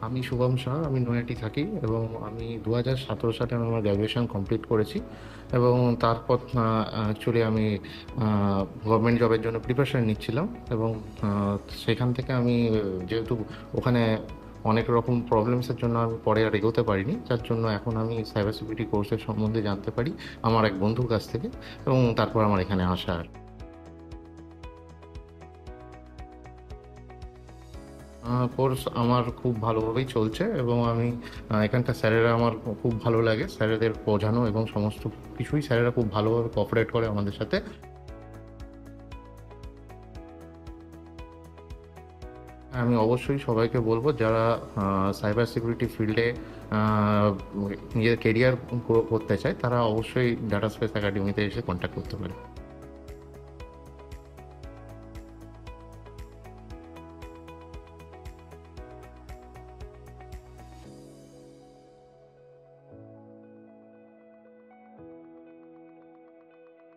আমি শুভম শাহ, আমি নৈহাটি থাকি এবং আমি 2017 সালে আমি আমার গ্র্যাজুয়েশন কমপ্লিট করেছি এবং তারপর অ্যাকচুয়ালি আমি গভর্নমেন্ট জবের জন্য প্রিপারেশন নিচ্ছিলাম এবং সেখান থেকে আমি যেহেতু ওখানে অনেক রকম প্রবলেমসের জন্য আমি পরে আর এগোতে পারিনি, যার জন্য এখন আমি সাইবার সিকিউরিটি কোর্সের সম্বন্ধে জানতে পারি আমার এক বন্ধুর কাছ থেকে এবং তারপর আমার এখানে আসা আর কি। কোর্স আমার খুব ভালোভাবেই চলছে এবং আমি এখানকার স্যারেরা আমার খুব ভালো লাগে, স্যারেদের বোঝানো এবং সমস্ত কিছুই স্যারেরা খুব ভালোভাবে কোঅপারেট করে আমাদের সাথে। আমি অবশ্যই সবাইকে বলবো যারা সাইবার সিকিউরিটি ফিল্ডে নিজের কেরিয়ার গ্রো করতে চায় তারা অবশ্যই ডাটা স্পেস একাডেমিতে এসে কন্ট্যাক্ট করতে পারে।